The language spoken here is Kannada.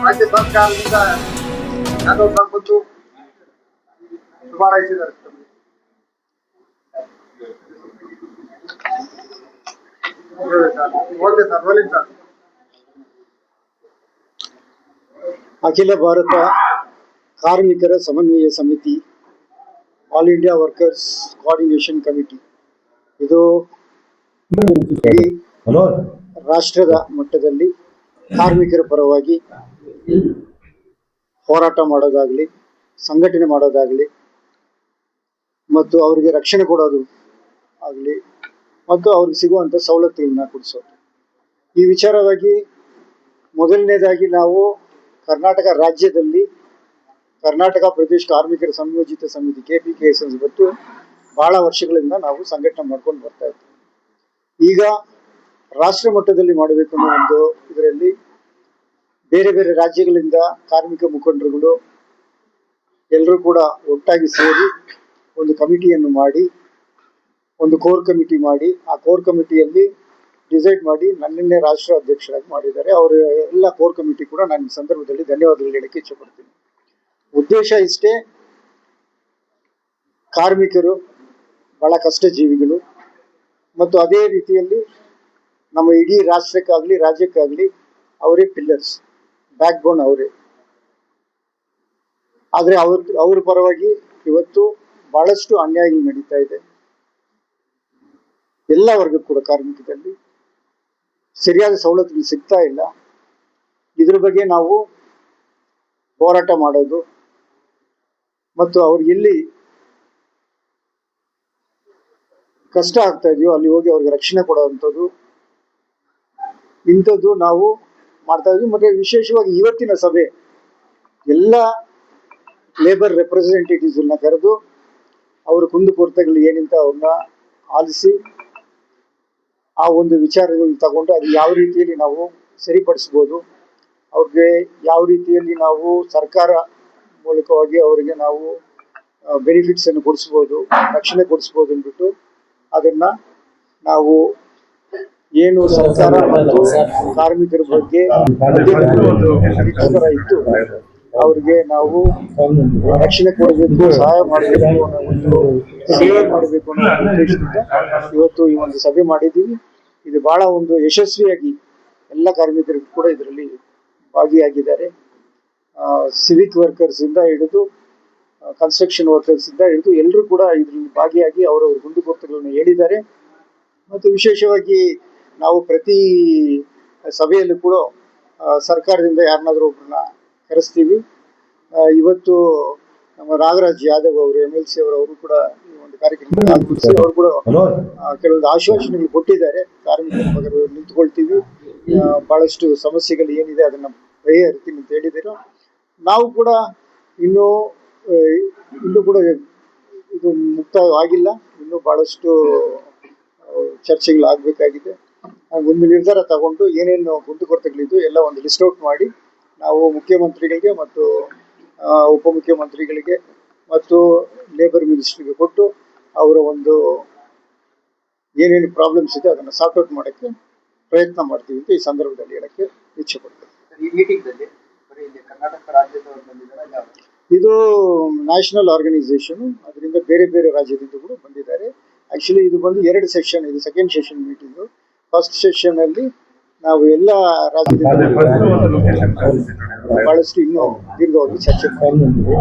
ರಾಜ್ಯ ಸರ್ಕಾರದಿಂದ ಯಾದವ್ ಶುಭಾರೈಸಿದ್ದಾರೆ. Okay sir, rolling sir. ಅಖಿಲ ಭಾರತ ಕಾರ್ಮಿಕರ ಸಮನ್ವಯ ಸಮಿತಿ, all India workers coordination committee, ಇದು ರಾಷ್ಟ್ರದ ಮಟ್ಟದಲ್ಲಿ ಕಾರ್ಮಿಕರ ಪರವಾಗಿ ಹೋರಾಟ ಮಾಡೋದಾಗಲಿ, ಸಂಘಟನೆ ಮಾಡೋದಾಗಲಿ, ಮತ್ತು ಅವರಿಗೆ ರಕ್ಷಣೆ ಕೊಡೋದು ಆಗಲಿ, ಮತ್ತು ಅವ್ರಿಗೆ ಸಿಗುವಂಥ ಸವಲತ್ತುಗಳನ್ನ ಕೊಡಿಸೋದು. ಈ ವಿಚಾರವಾಗಿ ಮೊದಲನೇದಾಗಿ ನಾವು ಕರ್ನಾಟಕ ರಾಜ್ಯದಲ್ಲಿ ಕರ್ನಾಟಕ ಪ್ರದೇಶ ಕಾರ್ಮಿಕರ ಸಂಯೋಜಿತ ಸಮಿತಿ KPKS ಇವತ್ತು ಬಹಳ ವರ್ಷಗಳಿಂದ ನಾವು ಸಂಘಟನೆ ಮಾಡ್ಕೊಂಡು ಬರ್ತಾ ಇದ್ದೀವಿ. ಈಗ ರಾಷ್ಟ್ರ ಮಟ್ಟದಲ್ಲಿ ಮಾಡಬೇಕು ಅನ್ನೋ ಒಂದು ಇದರಲ್ಲಿ ಬೇರೆ ಬೇರೆ ರಾಜ್ಯಗಳಿಂದ ಕಾರ್ಮಿಕ ಮುಖಂಡರುಗಳು ಎಲ್ಲರೂ ಕೂಡ ಒಟ್ಟಾಗಿ ಸೇರಿ ಒಂದು ಕಮಿಟಿಯನ್ನು ಮಾಡಿ, ಒಂದು ಕೋರ್ ಕಮಿಟಿ ಮಾಡಿ, ಆ ಕೋರ್ ಕಮಿಟಿಯಲ್ಲಿ ಡಿಸೈಡ್ ಮಾಡಿ ನನ್ನನ್ನೇ ರಾಷ್ಟ್ರ ಅಧ್ಯಕ್ಷರಾಗಿ ಮಾಡಿದ್ದಾರೆ. ಅವರ ಎಲ್ಲ ಕೋರ್ ಕಮಿಟಿ ಕೂಡ ನಾನು ಈ ಸಂದರ್ಭದಲ್ಲಿ ಧನ್ಯವಾದಗಳು ಹೇಳಕ್ಕೆ ಇಚ್ಛೆಪಡ್ತೀನಿ. ಉದ್ದೇಶ ಇಷ್ಟೇ, ಕಾರ್ಮಿಕರು ಬಹಳ ಕಷ್ಟ ಜೀವಿಗಳು, ಮತ್ತು ಅದೇ ರೀತಿಯಲ್ಲಿ ನಮ್ಮ ಇಡೀ ರಾಷ್ಟ್ರಕ್ಕಾಗಲಿ ರಾಜ್ಯಕ್ಕಾಗಲಿ ಅವರೇ ಪಿಲ್ಲರ್ಸ್, ಬ್ಯಾಕ್ ಬೋನ್ ಅವರೇ. ಆದರೆ ಅವ್ರ ಪರವಾಗಿ ಇವತ್ತು ಬಹಳಷ್ಟು ಅನ್ಯಾಯಗಳು ನಡೀತಾ ಇದೆ. ಎಲ್ಲ ವರ್ಗ ಕೂಡ ಕಾರ್ಮಿಕದಲ್ಲಿ ಸರಿಯಾದ ಸವಲತ್ತುಗಳು ಸಿಗ್ತಾ ಇಲ್ಲ. ಇದ್ರ ಬಗ್ಗೆ ನಾವು ಹೋರಾಟ ಮಾಡೋದು ಮತ್ತು ಅವ್ರಿಗೆ ಎಲ್ಲಿ ಕಷ್ಟ ಆಗ್ತಾ ಇದೆಯೋ ಅಲ್ಲಿ ಹೋಗಿ ಅವ್ರಿಗೆ ರಕ್ಷಣೆ ಕೊಡುವಂಥದ್ದು, ಇಂಥದ್ದು ನಾವು ಮಾಡ್ತಾ ಇದ್ವಿ. ಮತ್ತೆ ವಿಶೇಷವಾಗಿ ಇವತ್ತಿನ ಸಭೆ ಎಲ್ಲ ಲೇಬರ್ ರೆಪ್ರೆಸೆಂಟೇಟಿವ್ಸ್ನ ಕರೆದು ಅವರ ಕುಂದುಕೊರತೆಗಳು ಏನಿಂತ ಅವ್ರನ್ನ ಆಲಿಸಿ ಆ ಒಂದು ವಿಚಾರಗಳು ತಗೊಂಡು ಅದು ಯಾವ ರೀತಿಯಲ್ಲಿ ನಾವು ಸರಿಪಡಿಸ್ಬೋದು, ಅವ್ರಿಗೆ ಯಾವ ರೀತಿಯಲ್ಲಿ ನಾವು ಸರ್ಕಾರ ಮೂಲಕವಾಗಿ ಅವರಿಗೆ ನಾವು ಬೆನಿಫಿಟ್ಸ್ ಅನ್ನು ಕೊಡಿಸ್ಬೋದು, ರಕ್ಷಣೆ ಕೊಡಿಸ್ಬೋದು ಅಂದ್ಬಿಟ್ಟು ಅದನ್ನ ನಾವು ಏನು ಸರ್ಕಾರ ಮತ್ತು ಕಾರ್ಮಿಕರ ಬಗ್ಗೆ ಇತ್ತು ಅವ್ರಿಗೆ ನಾವು ರಕ್ಷಣೆ ಕೊಡಬೇಕು, ಸಹಾಯ ಮಾಡಬೇಕು ಅನ್ನೋ ಒಂದು ಸೇವೆ ಮಾಡಬೇಕು ಅನ್ನೋ ಉದ್ದೇಶದಿಂದ ಇವತ್ತು ಈ ಒಂದು ಸಭೆ ಮಾಡಿದ್ದೀವಿ. ಇದು ಬಹಳ ಒಂದು ಯಶಸ್ವಿಯಾಗಿ ಎಲ್ಲ ಕಾರ್ಮಿಕರು ಕೂಡ ಇದರಲ್ಲಿ ಭಾಗಿಯಾಗಿದ್ದಾರೆ. ಸಿವಿಕ್ ವರ್ಕರ್ಸ್ ಇಂದ ಹಿಡಿದು ಕನ್ಸ್ಟ್ರಕ್ಷನ್ ವರ್ಕರ್ಸ್ ಇಂದ ಹಿಡಿದು ಎಲ್ಲರೂ ಕೂಡ ಇದರಲ್ಲಿ ಭಾಗಿಯಾಗಿ ಅವರವ್ರ ಕುಂದುಕೊರತೆಗಳನ್ನು ಹೇಳಿದ್ದಾರೆ. ಮತ್ತು ವಿಶೇಷವಾಗಿ ನಾವು ಪ್ರತಿ ಸಭೆಯಲ್ಲೂ ಕೂಡ ಸರ್ಕಾರದಿಂದ ಯಾರನ್ನಾದ್ರೂ ಒಬ್ಬರನ್ನ ಕರೆಸ್ತೀವಿ. ಇವತ್ತು ನಮ್ಮ ನಾಗರಾಜ್ ಯಾದವ್ ಅವರು MLC ಅವರು ಕೂಡ ಈ ಒಂದು ಕಾರ್ಯಕ್ರಮದಲ್ಲಿ ಭಾಗವಹಿಸಿ ಅವರು ಕೂಡ ಕೆಲವೊಂದು ಆಶ್ವಾಸನೆಗಳು ಕೊಟ್ಟಿದ್ದಾರೆ. ಕಾರ್ಮಿಕರ ಬಗ್ಗೆ ನಿಂತ್ಕೊಳ್ತೀವಿ, ಬಹಳಷ್ಟು ಸಮಸ್ಯೆಗಳು ಏನಿದೆ ಅದನ್ನ ಬಗೆಹರಿಸ್ತೀನಿ ಅಂತ ಹೇಳಿದ್ರು. ನಾವು ಕೂಡ ಇನ್ನೂ ಕೂಡ ಇದು ಮುಕ್ತಾಯವಾಗಿಲ್ಲ, ಇನ್ನೂ ಬಹಳಷ್ಟು ಚರ್ಚೆಗಳಾಗಬೇಕಾಗಿದೆ. ಒಂದು ನಿರ್ಧಾರ ತಗೊಂಡು ಏನೇನು ಕುಂದುಕೊರತೆಗಳಿದ್ದು ಎಲ್ಲ ಒಂದು ಲಿಸ್ಟ್ ಔಟ್ ಮಾಡಿ ನಾವು ಮುಖ್ಯಮಂತ್ರಿಗಳಿಗೆ ಮತ್ತು ಉಪಮುಖ್ಯಮಂತ್ರಿಗಳಿಗೆ ಮತ್ತು ಲೇಬರ್ ಮಿನಿಸ್ಟ್ರಿಗೆ ಕೊಟ್ಟು ಅವರ ಒಂದು ಏನೇನು ಪ್ರಾಬ್ಲಮ್ಸ್ ಇದೆ ಅದನ್ನು ಸಾರ್ಟ್ ಔಟ್ ಮಾಡೋಕ್ಕೆ ಪ್ರಯತ್ನ ಮಾಡ್ತೀವಿ ಅಂತ ಈ ಸಂದರ್ಭದಲ್ಲಿ ಹೇಳಕ್ಕೆ ಇಚ್ಛೆ ಪಡ್ತೇವೆ. ಈ ಮೀಟಿಂಗ್ನಲ್ಲಿ ಕರ್ನಾಟಕ ರಾಜ್ಯದವರು ಬಂದಿದ್ದಾರೆ, ಇದು ನ್ಯಾಷನಲ್ ಆರ್ಗನೈಸೇಷನ್, ಅದರಿಂದ ಬೇರೆ ಬೇರೆ ರಾಜ್ಯದಿಂದ ಕೂಡ ಬಂದಿದ್ದಾರೆ. ಆಕ್ಚುಲಿ ಇದು ಬಂದು 2 ಸೆಷನ್, ಇದು second session meeting. First session ಅಲ್ಲಿ ನಾವು ಎಲ್ಲ ರಾಜ್ಯದಿಂದ ಬಹಳಷ್ಟು ಇನ್ನೂ ದೀರ್ಘವಾಗಿ ಚರ್ಚೆ ಮಾಡಿದ್ವಿ.